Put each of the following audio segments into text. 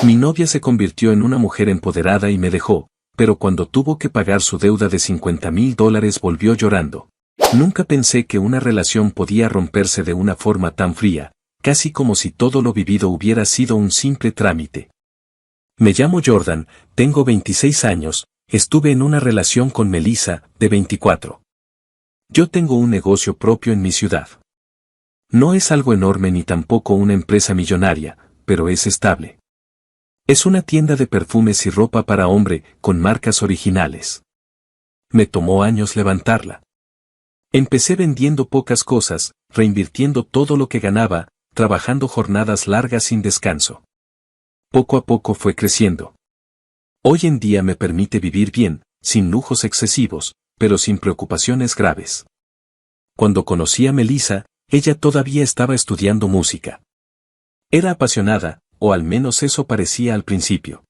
Mi novia se convirtió en una mujer empoderada y me dejó, pero cuando tuvo que pagar su deuda de $50,000 volvió llorando. Nunca pensé que una relación podía romperse de una forma tan fría, casi como si todo lo vivido hubiera sido un simple trámite. Me llamo Jordan, tengo 26 años, estuve en una relación con Melissa, de 24. Yo tengo un negocio propio en mi ciudad. No es algo enorme ni tampoco una empresa millonaria, pero es estable. Es una tienda de perfumes y ropa para hombre, con marcas originales. Me tomó años levantarla. Empecé vendiendo pocas cosas, reinvirtiendo todo lo que ganaba, trabajando jornadas largas sin descanso. Poco a poco fue creciendo. Hoy en día me permite vivir bien, sin lujos excesivos, pero sin preocupaciones graves. Cuando conocí a Melissa, ella todavía estaba estudiando música. Era apasionada, o al menos eso parecía al principio.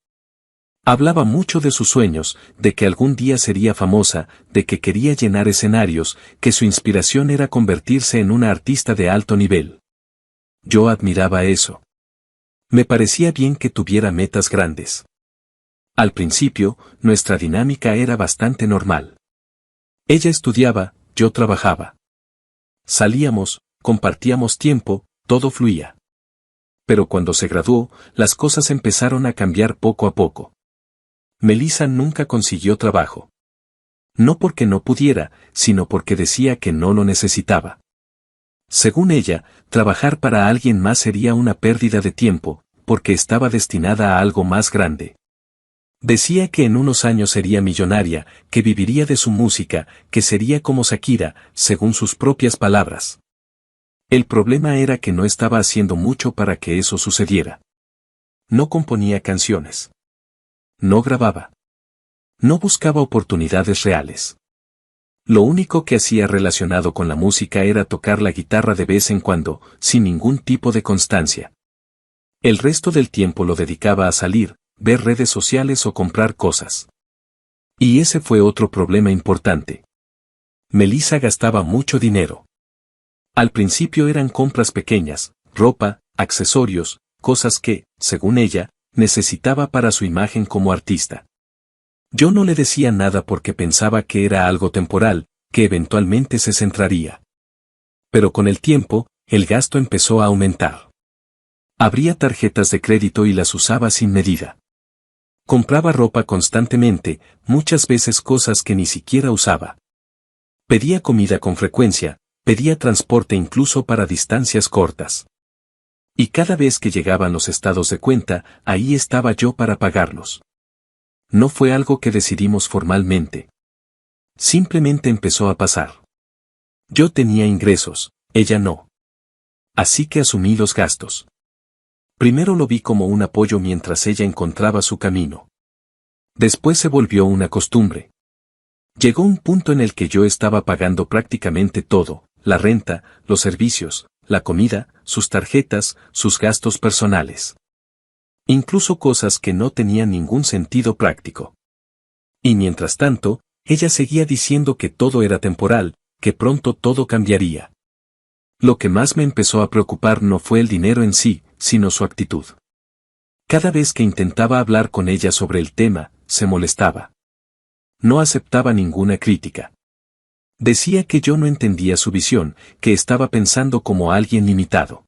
Hablaba mucho de sus sueños, de que algún día sería famosa, de que quería llenar escenarios, que su inspiración era convertirse en una artista de alto nivel. Yo admiraba eso. Me parecía bien que tuviera metas grandes. Al principio, nuestra dinámica era bastante normal. Ella estudiaba, yo trabajaba. Salíamos, compartíamos tiempo, todo fluía. Pero cuando se graduó, las cosas empezaron a cambiar poco a poco. Melissa nunca consiguió trabajo. No porque no pudiera, sino porque decía que no lo necesitaba. Según ella, trabajar para alguien más sería una pérdida de tiempo, porque estaba destinada a algo más grande. Decía que en unos años sería millonaria, que viviría de su música, que sería como Shakira, según sus propias palabras. El problema era que no estaba haciendo mucho para que eso sucediera. No componía canciones. No grababa. No buscaba oportunidades reales. Lo único que hacía relacionado con la música era tocar la guitarra de vez en cuando, sin ningún tipo de constancia. El resto del tiempo lo dedicaba a salir, ver redes sociales o comprar cosas. Y ese fue otro problema importante. Melissa gastaba mucho dinero. Al principio eran compras pequeñas, ropa, accesorios, cosas que, según ella, necesitaba para su imagen como artista. Yo no le decía nada porque pensaba que era algo temporal, que eventualmente se centraría. Pero con el tiempo, el gasto empezó a aumentar. Abría tarjetas de crédito y las usaba sin medida. Compraba ropa constantemente, muchas veces cosas que ni siquiera usaba. Pedía comida con frecuencia, pedía transporte incluso para distancias cortas. Y cada vez que llegaban los estados de cuenta, ahí estaba yo para pagarlos. No fue algo que decidimos formalmente. Simplemente empezó a pasar. Yo tenía ingresos, ella no. Así que asumí los gastos. Primero lo vi como un apoyo mientras ella encontraba su camino. Después se volvió una costumbre. Llegó un punto en el que yo estaba pagando prácticamente todo, la renta, los servicios, la comida, sus tarjetas, sus gastos personales. Incluso cosas que no tenían ningún sentido práctico. Y mientras tanto, ella seguía diciendo que todo era temporal, que pronto todo cambiaría. Lo que más me empezó a preocupar no fue el dinero en sí, sino su actitud. Cada vez que intentaba hablar con ella sobre el tema, se molestaba. No aceptaba ninguna crítica. Decía que yo no entendía su visión, que estaba pensando como alguien limitado.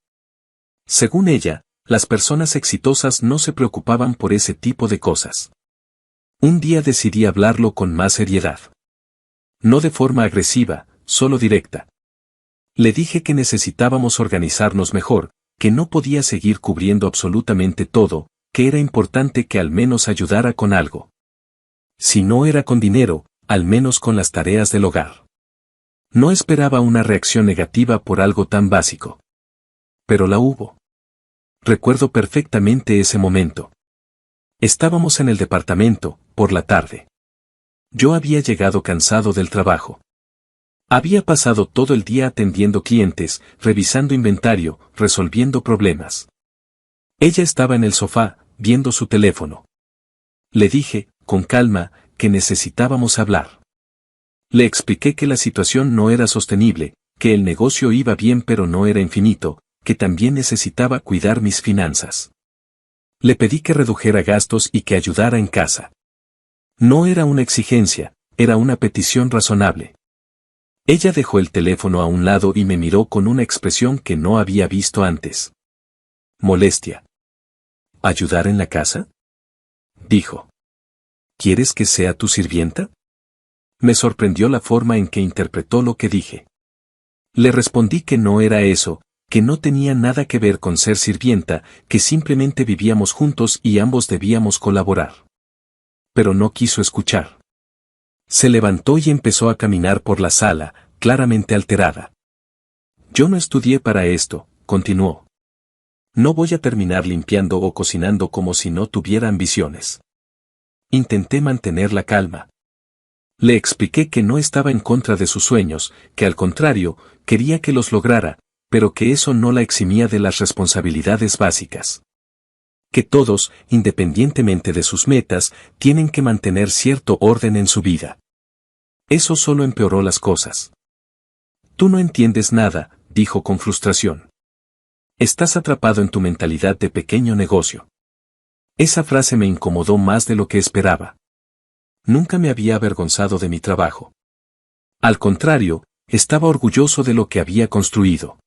Según ella, las personas exitosas no se preocupaban por ese tipo de cosas. Un día decidí hablarlo con más seriedad. No de forma agresiva, solo directa. Le dije que necesitábamos organizarnos mejor, que no podía seguir cubriendo absolutamente todo, que era importante que al menos ayudara con algo. Si no era con dinero, al menos con las tareas del hogar. No esperaba una reacción negativa por algo tan básico. Pero la hubo. Recuerdo perfectamente ese momento. Estábamos en el departamento, por la tarde. Yo había llegado cansado del trabajo. Había pasado todo el día atendiendo clientes, revisando inventario, resolviendo problemas. Ella estaba en el sofá, viendo su teléfono. Le dije, con calma, que necesitábamos hablar. Le expliqué que la situación no era sostenible, que el negocio iba bien pero no era infinito, que también necesitaba cuidar mis finanzas. Le pedí que redujera gastos y que ayudara en casa. No era una exigencia, era una petición razonable. Ella dejó el teléfono a un lado y me miró con una expresión que no había visto antes. Molestia. ¿Ayudar en la casa? Dijo. ¿Quieres que sea tu sirvienta? Me sorprendió la forma en que interpretó lo que dije. Le respondí que no era eso, que no tenía nada que ver con ser sirvienta, que simplemente vivíamos juntos y ambos debíamos colaborar. Pero no quiso escuchar. Se levantó y empezó a caminar por la sala, claramente alterada. Yo no estudié para esto, continuó. No voy a terminar limpiando o cocinando como si no tuviera ambiciones. Intenté mantener la calma. Le expliqué que no estaba en contra de sus sueños, que al contrario, quería que los lograra, pero que eso no la eximía de las responsabilidades básicas. Que todos, independientemente de sus metas, tienen que mantener cierto orden en su vida. Eso solo empeoró las cosas. Tú no entiendes nada, dijo con frustración. Estás atrapado en tu mentalidad de pequeño negocio. Esa frase me incomodó más de lo que esperaba. Nunca me había avergonzado de mi trabajo. Al contrario, estaba orgulloso de lo que había construido.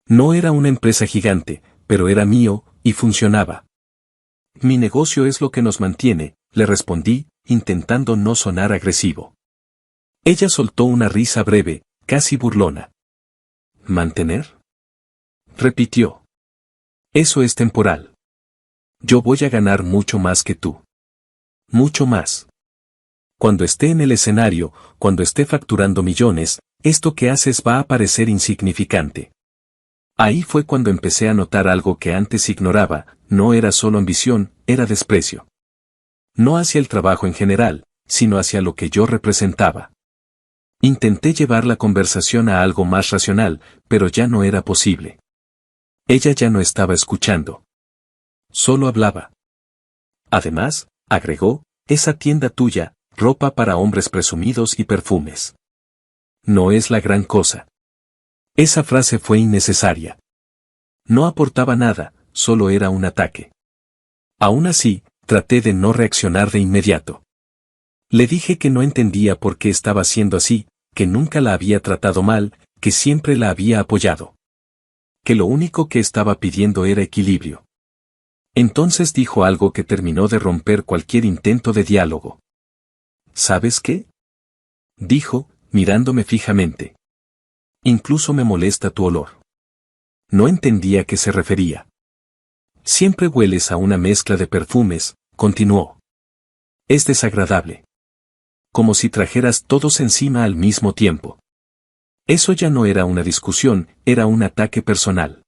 No era una empresa gigante, pero era mío, y funcionaba. Mi negocio es lo que nos mantiene, le respondí, intentando no sonar agresivo. Ella soltó una risa breve, casi burlona. ¿Mantener? Repitió. Eso es temporal. Yo voy a ganar mucho más que tú. Mucho más. Cuando esté en el escenario, cuando esté facturando millones, esto que haces va a parecer insignificante. Ahí fue cuando empecé a notar algo que antes ignoraba, no era solo ambición, era desprecio. No hacia el trabajo en general, sino hacia lo que yo representaba. Intenté llevar la conversación a algo más racional, pero ya no era posible. Ella ya no estaba escuchando. Solo hablaba. Además, agregó, esa tienda tuya, ropa para hombres presumidos y perfumes. No es la gran cosa. Esa frase fue innecesaria. No aportaba nada, solo era un ataque. Aún así, traté de no reaccionar de inmediato. Le dije que no entendía por qué estaba siendo así, que nunca la había tratado mal, que siempre la había apoyado. Que lo único que estaba pidiendo era equilibrio. Entonces dijo algo que terminó de romper cualquier intento de diálogo. ¿Sabes qué? Dijo, mirándome fijamente. Incluso me molesta tu olor. No entendía a qué se refería. Siempre hueles a una mezcla de perfumes, continuó. Es desagradable. Como si trajeras todos encima al mismo tiempo. Eso ya no era una discusión, era un ataque personal.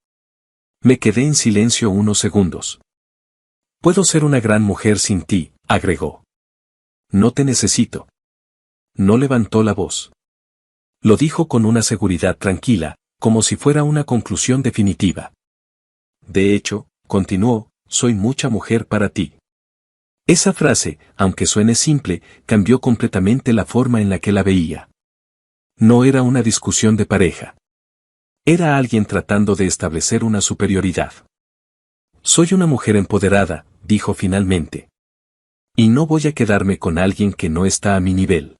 Me quedé en silencio unos segundos. Puedo ser una gran mujer sin ti, agregó. No te necesito. No levantó la voz. Lo dijo con una seguridad tranquila, como si fuera una conclusión definitiva. De hecho, continuó, soy mucha mujer para ti. Esa frase, aunque suene simple, cambió completamente la forma en la que la veía. No era una discusión de pareja. Era alguien tratando de establecer una superioridad. Soy una mujer empoderada, dijo finalmente. Y no voy a quedarme con alguien que no está a mi nivel.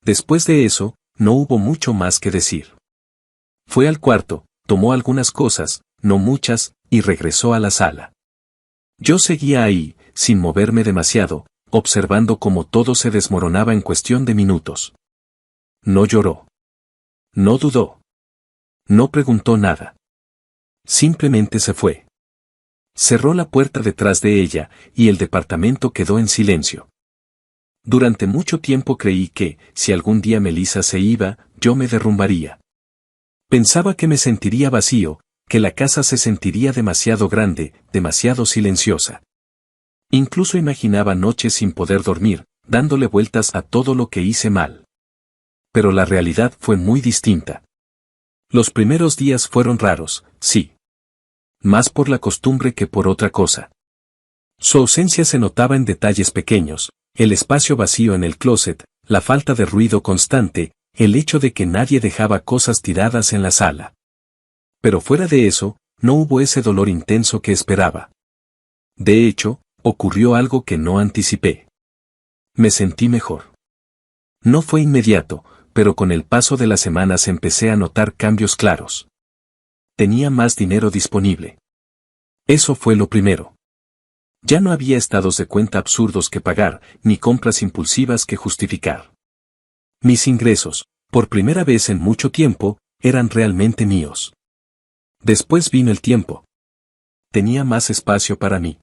Después de eso, no hubo mucho más que decir. Fue al cuarto, tomó algunas cosas, no muchas, y regresó a la sala. Yo seguía ahí, sin moverme demasiado, observando cómo todo se desmoronaba en cuestión de minutos. No lloró. No dudó. No preguntó nada. Simplemente se fue. Cerró la puerta detrás de ella, y el departamento quedó en silencio. Durante mucho tiempo creí que, si algún día Melissa se iba, yo me derrumbaría. Pensaba que me sentiría vacío, que la casa se sentiría demasiado grande, demasiado silenciosa. Incluso imaginaba noches sin poder dormir, dándole vueltas a todo lo que hice mal. Pero la realidad fue muy distinta. Los primeros días fueron raros, sí. Más por la costumbre que por otra cosa. Su ausencia se notaba en detalles pequeños, el espacio vacío en el closet, la falta de ruido constante, el hecho de que nadie dejaba cosas tiradas en la sala. Pero fuera de eso, no hubo ese dolor intenso que esperaba. De hecho, ocurrió algo que no anticipé. Me sentí mejor. No fue inmediato, pero con el paso de las semanas empecé a notar cambios claros. Tenía más dinero disponible. Eso fue lo primero. Ya no había estados de cuenta absurdos que pagar, ni compras impulsivas que justificar. Mis ingresos, por primera vez en mucho tiempo, eran realmente míos. Después vino el tiempo. Tenía más espacio para mí.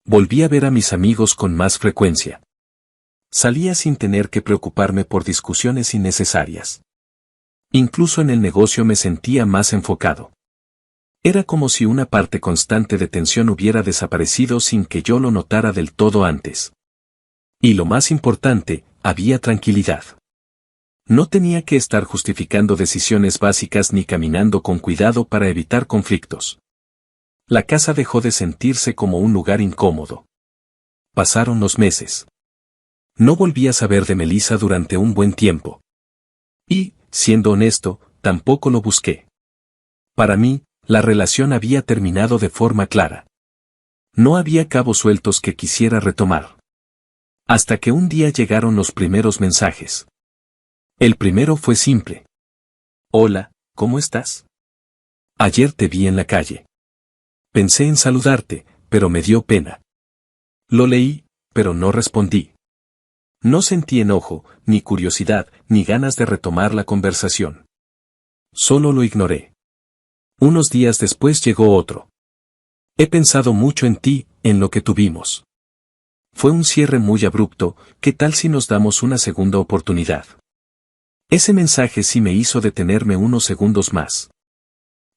Volví a ver a mis amigos con más frecuencia. Salía sin tener que preocuparme por discusiones innecesarias. Incluso en el negocio me sentía más enfocado. Era como si una parte constante de tensión hubiera desaparecido sin que yo lo notara del todo antes. Y lo más importante, había tranquilidad. No tenía que estar justificando decisiones básicas ni caminando con cuidado para evitar conflictos. La casa dejó de sentirse como un lugar incómodo. Pasaron los meses. No volví a saber de Melissa durante un buen tiempo. Y, siendo honesto, tampoco lo busqué. Para mí, la relación había terminado de forma clara. No había cabos sueltos que quisiera retomar. Hasta que un día llegaron los primeros mensajes. El primero fue simple. Hola, ¿cómo estás? Ayer te vi en la calle. Pensé en saludarte, pero me dio pena. Lo leí, pero no respondí. No sentí enojo, ni curiosidad, ni ganas de retomar la conversación. Solo lo ignoré. Unos días después llegó otro. He pensado mucho en ti, en lo que tuvimos. Fue un cierre muy abrupto, ¿qué tal si nos damos una segunda oportunidad? Ese mensaje sí me hizo detenerme unos segundos más.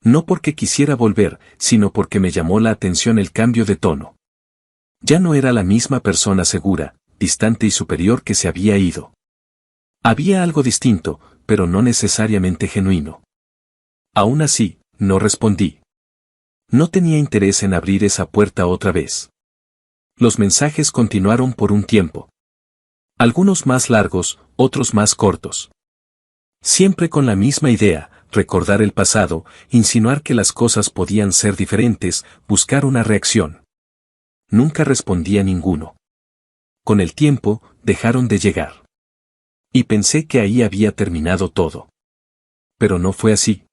No porque quisiera volver, sino porque me llamó la atención el cambio de tono. Ya no era la misma persona segura, distante y superior que se había ido. Había algo distinto, pero no necesariamente genuino. Aún así, no respondí. No tenía interés en abrir esa puerta otra vez. Los mensajes continuaron por un tiempo. Algunos más largos, otros más cortos. Siempre con la misma idea, recordar el pasado, insinuar que las cosas podían ser diferentes, buscar una reacción. Nunca respondía ninguno. Con el tiempo, dejaron de llegar. Y pensé que ahí había terminado todo. Pero no fue así.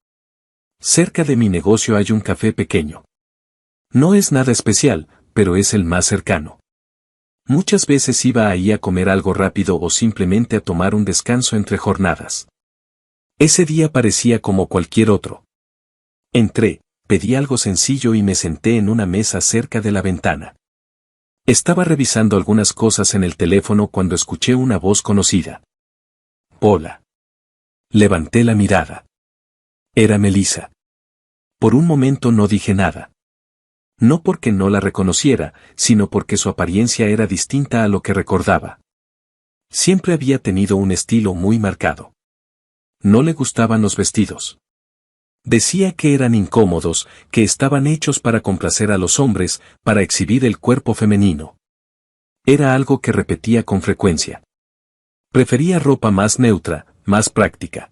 Cerca de mi negocio hay un café pequeño. No es nada especial, pero es el más cercano. Muchas veces iba ahí a comer algo rápido o simplemente a tomar un descanso entre jornadas. Ese día parecía como cualquier otro. Entré, pedí algo sencillo y me senté en una mesa cerca de la ventana. Estaba revisando algunas cosas en el teléfono cuando escuché una voz conocida. Hola. Levanté la mirada. Era Melissa. Por un momento no dije nada. No porque no la reconociera, sino porque su apariencia era distinta a lo que recordaba. Siempre había tenido un estilo muy marcado. No le gustaban los vestidos. Decía que eran incómodos, que estaban hechos para complacer a los hombres, para exhibir el cuerpo femenino. Era algo que repetía con frecuencia. Prefería ropa más neutra, más práctica.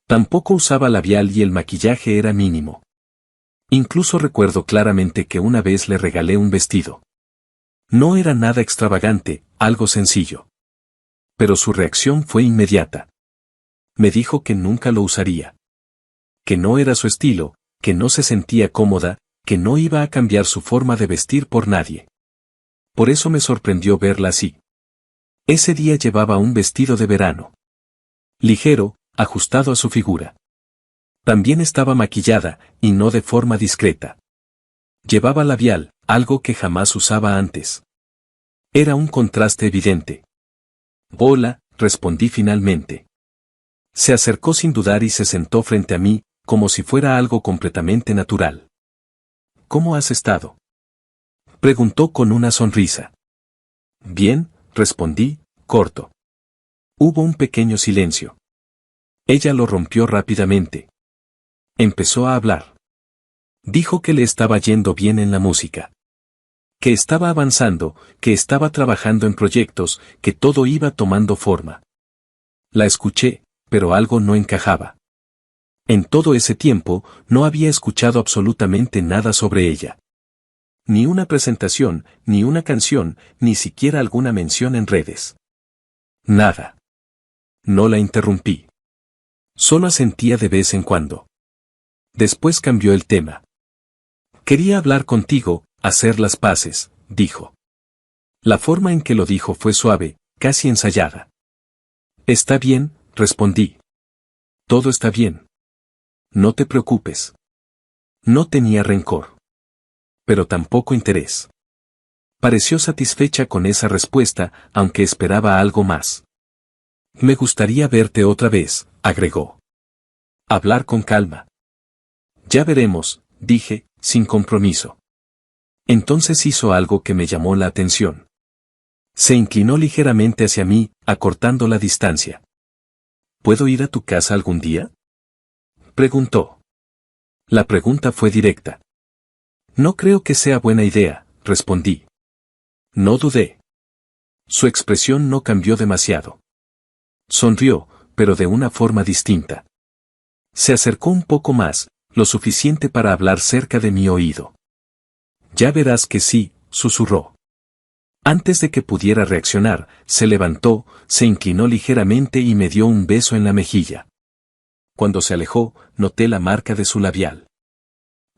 Tampoco usaba labial y el maquillaje era mínimo. Incluso recuerdo claramente que una vez le regalé un vestido. No era nada extravagante, algo sencillo. Pero su reacción fue inmediata. Me dijo que nunca lo usaría. Que no era su estilo, que no se sentía cómoda, que no iba a cambiar su forma de vestir por nadie. Por eso me sorprendió verla así. Ese día llevaba un vestido de verano. Ligero, ajustado a su figura. También estaba maquillada, y no de forma discreta. Llevaba labial, algo que jamás usaba antes. Era un contraste evidente. Hola, respondí finalmente. Se acercó sin dudar y se sentó frente a mí, como si fuera algo completamente natural. ¿Cómo has estado? Preguntó con una sonrisa. Bien, respondí, corto. Hubo un pequeño silencio. Ella lo rompió rápidamente. Empezó a hablar. Dijo que le estaba yendo bien en la música. Que estaba avanzando, que estaba trabajando en proyectos, que todo iba tomando forma. La escuché, pero algo no encajaba. En todo ese tiempo, no había escuchado absolutamente nada sobre ella. Ni una presentación, ni una canción, ni siquiera alguna mención en redes. Nada. No la interrumpí. Solo asentía de vez en cuando. Después cambió el tema. Quería hablar contigo, hacer las paces, dijo. La forma en que lo dijo fue suave, casi ensayada. Está bien, respondí. Todo está bien. No te preocupes. No tenía rencor. Pero tampoco interés. Pareció satisfecha con esa respuesta, aunque esperaba algo más. Me gustaría verte otra vez, agregó. Hablar con calma. Ya veremos, dije, sin compromiso. Entonces hizo algo que me llamó la atención. Se inclinó ligeramente hacia mí, acortando la distancia. ¿Puedo ir a tu casa algún día? Preguntó. La pregunta fue directa. No creo que sea buena idea, respondí. No dudé. Su expresión no cambió demasiado. Sonrió, pero de una forma distinta. Se acercó un poco más, lo suficiente para hablar cerca de mi oído. Ya verás que sí, susurró. Antes de que pudiera reaccionar, se levantó, se inclinó ligeramente y me dio un beso en la mejilla. Cuando se alejó, noté la marca de su labial.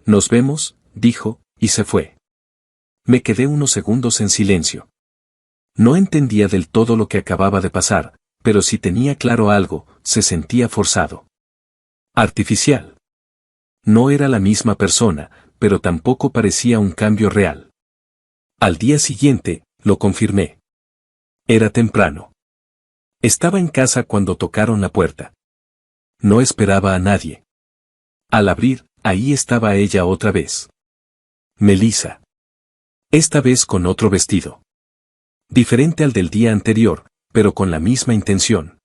Nos vemos, dijo, y se fue. Me quedé unos segundos en silencio. No entendía del todo lo que acababa de pasar, pero si tenía claro algo, se sentía forzado. Artificial. No era la misma persona, pero tampoco parecía un cambio real. Al día siguiente, lo confirmé. Era temprano. Estaba en casa cuando tocaron la puerta. No esperaba a nadie. Al abrir, ahí estaba ella otra vez. Melissa. Esta vez con otro vestido. Diferente al del día anterior, pero con la misma intención.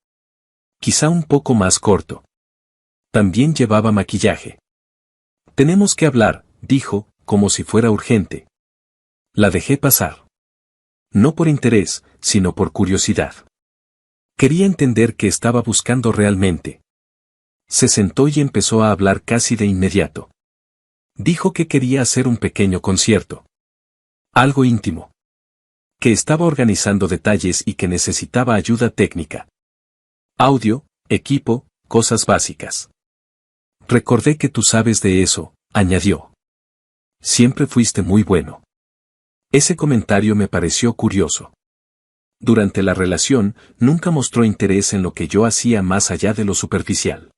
Quizá un poco más corto. También llevaba maquillaje. Tenemos que hablar, dijo, como si fuera urgente. La dejé pasar. No por interés, sino por curiosidad. Quería entender qué estaba buscando realmente. Se sentó y empezó a hablar casi de inmediato. Dijo que quería hacer un pequeño concierto. Algo íntimo. Que estaba organizando detalles y que necesitaba ayuda técnica. Audio, equipo, cosas básicas. Recordé que tú sabes de eso, añadió. Siempre fuiste muy bueno. Ese comentario me pareció curioso. Durante la relación, nunca mostró interés en lo que yo hacía más allá de lo superficial.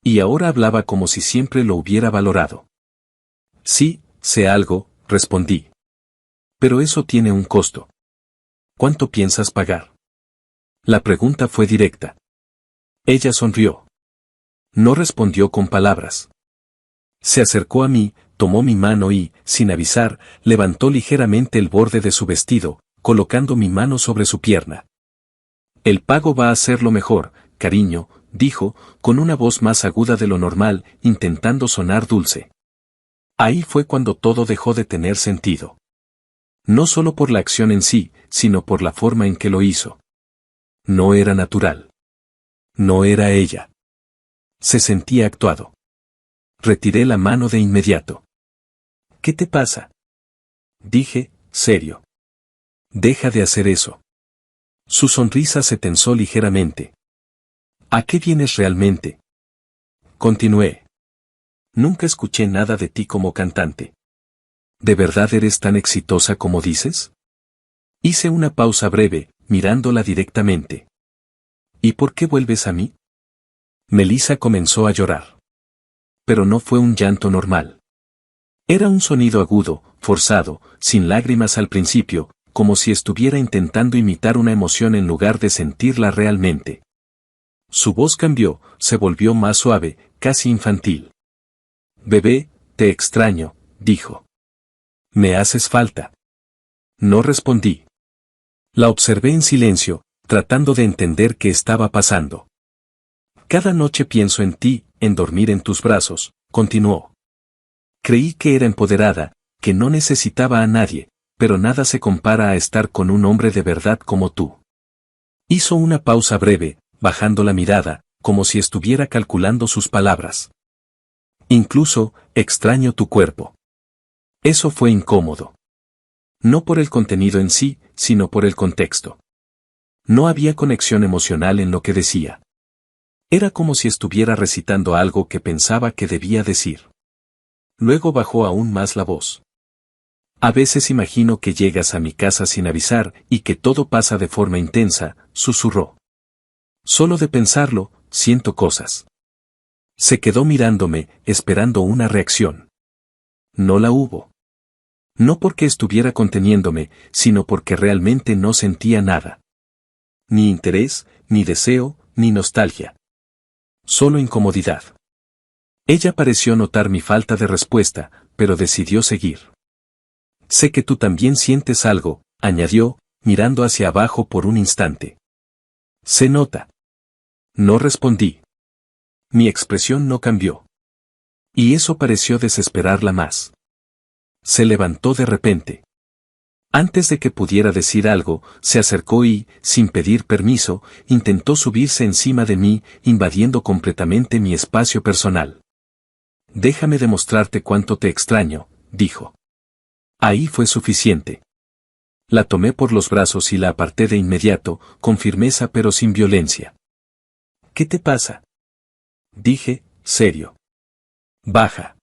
Y ahora hablaba como si siempre lo hubiera valorado. Sí, sé algo, respondí. Pero eso tiene un costo. ¿Cuánto piensas pagar? La pregunta fue directa. Ella sonrió. No respondió con palabras. Se acercó a mí, tomó mi mano y, sin avisar, levantó ligeramente el borde de su vestido, colocando mi mano sobre su pierna. El pago va a ser lo mejor, cariño, dijo, con una voz más aguda de lo normal, intentando sonar dulce. Ahí fue cuando todo dejó de tener sentido. No solo por la acción en sí, sino por la forma en que lo hizo. No era natural. No era ella. Se sentía actuado. Retiré la mano de inmediato. ¿Qué te pasa? Dije, serio. Deja de hacer eso. Su sonrisa se tensó ligeramente. ¿A qué vienes realmente? Continué. Nunca escuché nada de ti como cantante. ¿De verdad eres tan exitosa como dices? Hice una pausa breve, mirándola directamente. ¿Y por qué vuelves a mí? Melissa comenzó a llorar. Pero no fue un llanto normal. Era un sonido agudo, forzado, sin lágrimas al principio, como si estuviera intentando imitar una emoción en lugar de sentirla realmente. Su voz cambió, se volvió más suave, casi infantil. Bebé, te extraño, dijo. ¿Me haces falta? No respondí. La observé en silencio, tratando de entender qué estaba pasando. Cada noche pienso en ti, en dormir en tus brazos, continuó. Creí que era empoderada, que no necesitaba a nadie, pero nada se compara a estar con un hombre de verdad como tú. Hizo una pausa breve, bajando la mirada, como si estuviera calculando sus palabras. Incluso, extraño tu cuerpo. Eso fue incómodo. No por el contenido en sí, sino por el contexto. No había conexión emocional en lo que decía. Era como si estuviera recitando algo que pensaba que debía decir. Luego bajó aún más la voz. A veces imagino que llegas a mi casa sin avisar y que todo pasa de forma intensa, susurró. Solo de pensarlo, siento cosas. Se quedó mirándome, esperando una reacción. No la hubo. No porque estuviera conteniéndome, sino porque realmente no sentía nada. Ni interés, ni deseo, ni nostalgia. Solo incomodidad. Ella pareció notar mi falta de respuesta, pero decidió seguir. Sé que tú también sientes algo, añadió, mirando hacia abajo por un instante. Se nota. No respondí. Mi expresión no cambió. Y eso pareció desesperarla más. Se levantó de repente. Antes de que pudiera decir algo, se acercó y, sin pedir permiso, intentó subirse encima de mí, invadiendo completamente mi espacio personal. Déjame demostrarte cuánto te extraño, dijo. Ahí fue suficiente. La tomé por los brazos y la aparté de inmediato, con firmeza pero sin violencia. ¿Qué te pasa? Dije, serio. Baja.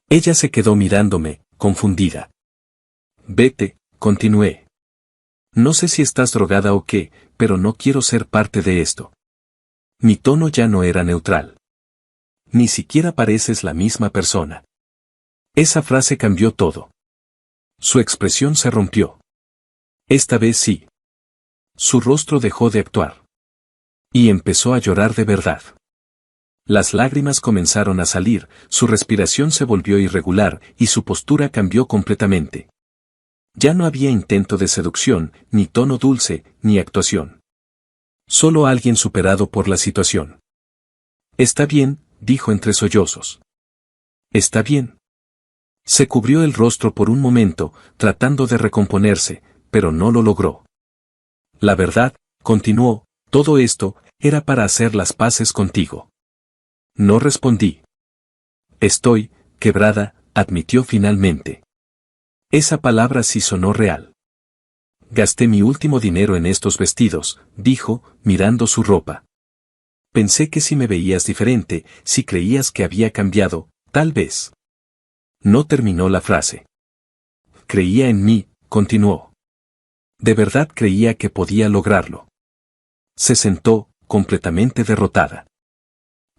Ella se quedó mirándome, confundida. Vete, continué. No sé si estás drogada o qué, pero no quiero ser parte de esto. Mi tono ya no era neutral. Ni siquiera pareces la misma persona. Esa frase cambió todo. Su expresión se rompió. Esta vez sí. Su rostro dejó de actuar. Y empezó a llorar de verdad. Las lágrimas comenzaron a salir, su respiración se volvió irregular y su postura cambió completamente. Ya no había intento de seducción, ni tono dulce, ni actuación. Solo alguien superado por la situación. Está bien, dijo entre sollozos. Está bien. Se cubrió el rostro por un momento, tratando de recomponerse, pero no lo logró. La verdad, continuó, todo esto, era para hacer las paces contigo. No respondí. Estoy, quebrada, admitió finalmente. Esa palabra sí sonó real. Gasté mi último dinero en estos vestidos, dijo, mirando su ropa. Pensé que si me veías diferente, si creías que había cambiado, tal vez. No terminó la frase. Creía en mí, continuó. De verdad creía que podía lograrlo. Se sentó, completamente derrotada.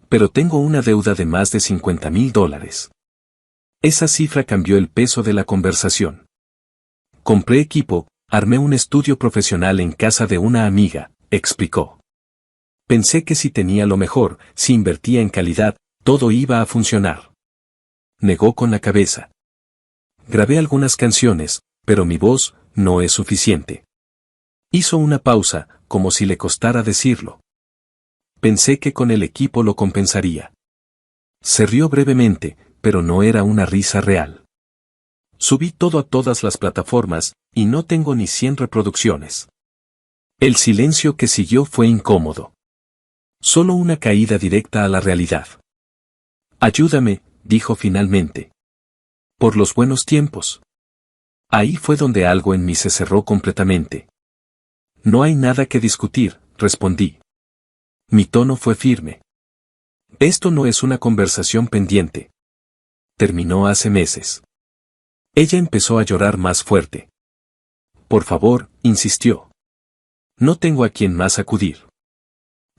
Pero tengo una deuda de más de $50,000. Esa cifra cambió el peso de la conversación. Compré equipo, armé un estudio profesional en casa de una amiga, explicó. Pensé que si tenía lo mejor, si invertía en calidad, todo iba a funcionar. Negó con la cabeza. Grabé algunas canciones, pero mi voz no es suficiente. Hizo una pausa, como si le costara decirlo. Pensé que con el equipo lo compensaría. Se rió brevemente, pero no era una risa real. Subí todo a todas las plataformas, y no tengo ni 100 reproducciones. El silencio que siguió fue incómodo. Solo una caída directa a la realidad. Ayúdame, dijo finalmente. Por los buenos tiempos. Ahí fue donde algo en mí se cerró completamente. No hay nada que discutir, respondí. Mi tono fue firme. Esto no es una conversación pendiente. Terminó hace meses. Ella empezó a llorar más fuerte. Por favor, insistió. No tengo a quien más acudir.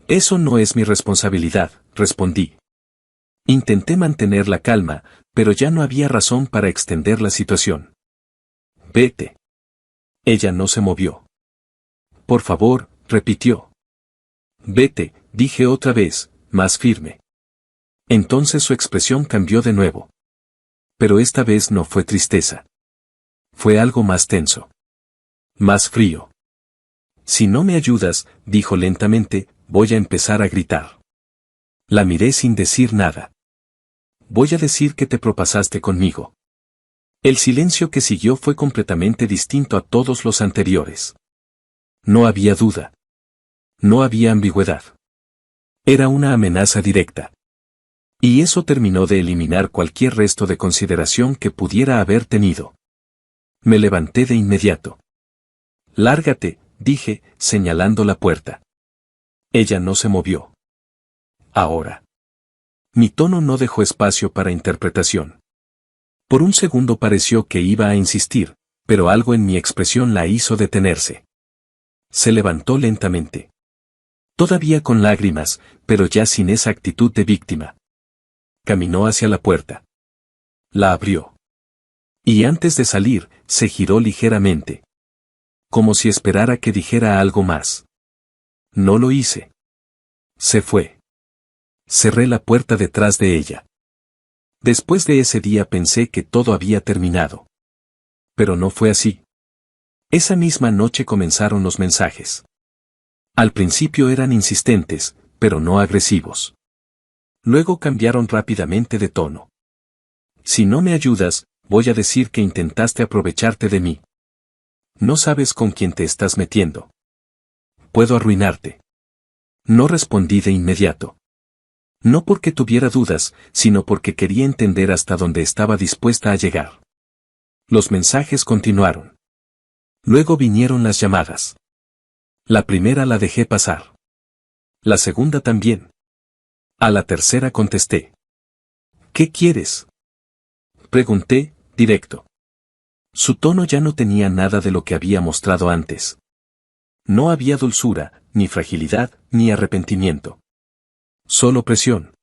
Eso no es mi responsabilidad, respondí. Intenté mantener la calma, pero ya no había razón para extender la situación. Vete. Ella no se movió. Por favor, repitió. Vete, dije otra vez, más firme. Entonces su expresión cambió de nuevo. Pero esta vez no fue tristeza. Fue algo más tenso. Más frío. Si no me ayudas, dijo lentamente, voy a empezar a gritar. La miré sin decir nada. Voy a decir que te propasaste conmigo. El silencio que siguió fue completamente distinto a todos los anteriores. No había duda. No había ambigüedad. Era una amenaza directa. Y eso terminó de eliminar cualquier resto de consideración que pudiera haber tenido. Me levanté de inmediato. «Lárgate», dije, señalando la puerta. Ella no se movió. Ahora. Mi tono no dejó espacio para interpretación. Por un segundo pareció que iba a insistir, pero algo en mi expresión la hizo detenerse. Se levantó lentamente. Todavía con lágrimas, pero ya sin esa actitud de víctima. Caminó hacia la puerta. La abrió. Y antes de salir, se giró ligeramente. Como si esperara que dijera algo más. No lo hice. Se fue. Cerré la puerta detrás de ella. Después de ese día pensé que todo había terminado. Pero no fue así. Esa misma noche comenzaron los mensajes. Al principio eran insistentes, pero no agresivos. Luego cambiaron rápidamente de tono. «Si no me ayudas, voy a decir que intentaste aprovecharte de mí. No sabes con quién te estás metiendo. Puedo arruinarte». No respondí de inmediato. No porque tuviera dudas, sino porque quería entender hasta dónde estaba dispuesta a llegar. Los mensajes continuaron. Luego vinieron las llamadas. La primera la dejé pasar. La segunda también. A la tercera contesté. «¿Qué quieres?», pregunté, directo. Su tono ya no tenía nada de lo que había mostrado antes. No había dulzura, ni fragilidad, ni arrepentimiento. Solo presión.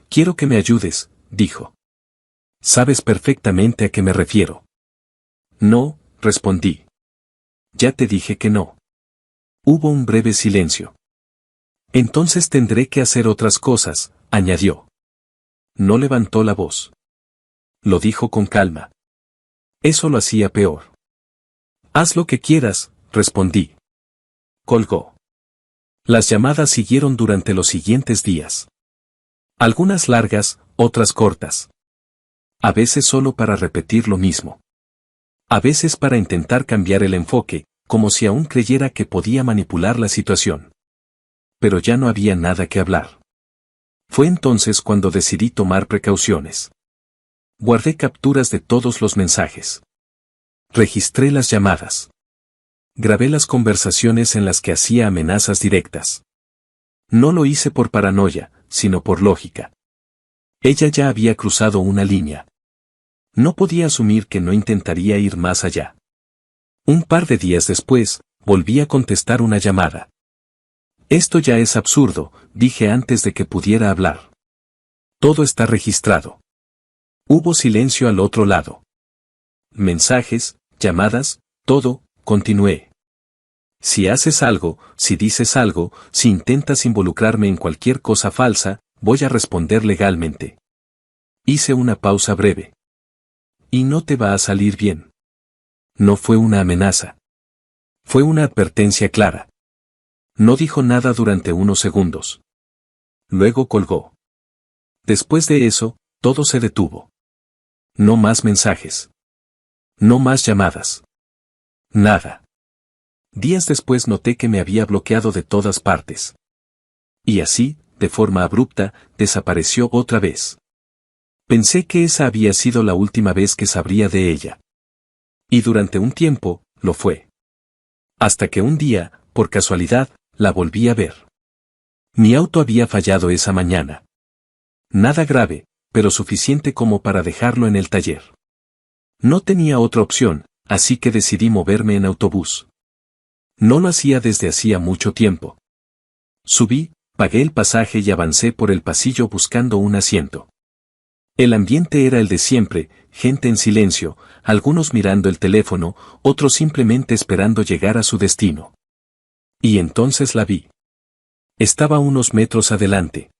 «Quiero que me ayudes», dijo. «Sabes perfectamente a qué me refiero». «No», respondí. «Ya te dije que no». Hubo un breve silencio. «Entonces tendré que hacer otras cosas», añadió. No levantó la voz. Lo dijo con calma. Eso lo hacía peor. «Haz lo que quieras», respondí. Colgó. Las llamadas siguieron durante los siguientes días. Algunas largas, otras cortas. A veces solo para repetir lo mismo. A veces para intentar cambiar el enfoque, como si aún creyera que podía manipular la situación. Pero ya no había nada que hablar. Fue entonces cuando decidí tomar precauciones. Guardé capturas de todos los mensajes. Registré las llamadas. Grabé las conversaciones en las que hacía amenazas directas. No lo hice por paranoia, sino por lógica. Ella ya había cruzado una línea. No podía asumir que no intentaría ir más allá. Un par de días después, volví a contestar una llamada. «Esto ya es absurdo», dije antes de que pudiera hablar. «Todo está registrado». Hubo silencio al otro lado. Mensajes, llamadas, todo, continué. «Si haces algo, si dices algo, si intentas involucrarme en cualquier cosa falsa, voy a responder legalmente». Hice una pausa breve. «Y no te va a salir bien». No fue una amenaza. Fue una advertencia clara. No dijo nada durante unos segundos. Luego colgó. Después de eso, todo se detuvo. No más mensajes. No más llamadas. Nada. Días después noté que me había bloqueado de todas partes. Y así, de forma abrupta, desapareció otra vez. Pensé que esa había sido la última vez que sabría de ella. Y durante un tiempo, lo fue. Hasta que un día, por casualidad, la volví a ver. Mi auto había fallado esa mañana. Nada grave, pero suficiente como para dejarlo en el taller. No tenía otra opción, así que decidí moverme en autobús. No lo hacía desde hacía mucho tiempo. Subí, pagué el pasaje y avancé por el pasillo buscando un asiento. El ambiente era el de siempre, gente en silencio, algunos mirando el teléfono, otros simplemente esperando llegar a su destino. Y entonces la vi. Estaba unos metros adelante.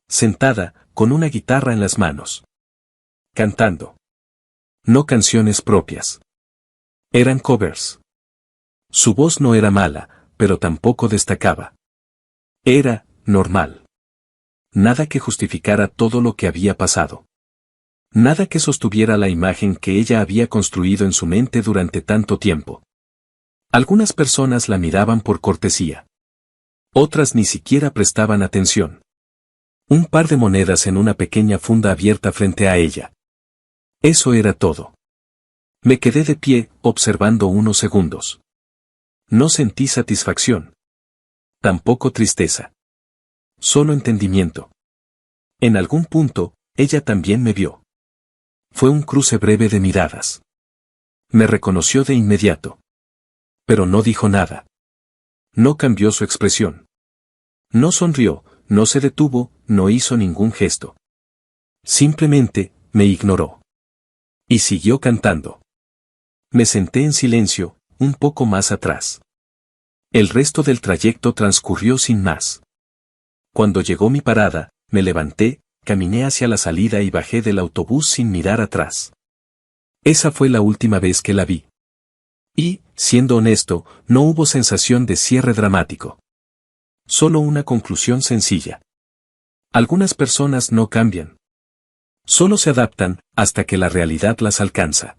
Sentada, con una guitarra en las manos. Cantando. No canciones propias. Eran covers. Su voz no era mala, pero tampoco destacaba. Era normal. Nada que justificara todo lo que había pasado. Nada que sostuviera la imagen que ella había construido en su mente durante tanto tiempo. Algunas personas la miraban por cortesía. Otras ni siquiera prestaban atención. Un par de monedas en una pequeña funda abierta frente a ella. Eso era todo. Me quedé de pie, observando unos segundos. No sentí satisfacción. Tampoco tristeza. Solo entendimiento. En algún punto, ella también me vio. Fue un cruce breve de miradas. Me reconoció de inmediato. Pero no dijo nada. No cambió su expresión. No sonrió, no se detuvo, no hizo ningún gesto. Simplemente, me ignoró. Y siguió cantando. Me senté en silencio, un poco más atrás. El resto del trayecto transcurrió sin más. Cuando llegó mi parada, me levanté, caminé hacia la salida y bajé del autobús sin mirar atrás. Esa fue la última vez que la vi. Y, siendo honesto, no hubo sensación de cierre dramático. Solo una conclusión sencilla. Algunas personas no cambian. Solo se adaptan, hasta que la realidad las alcanza.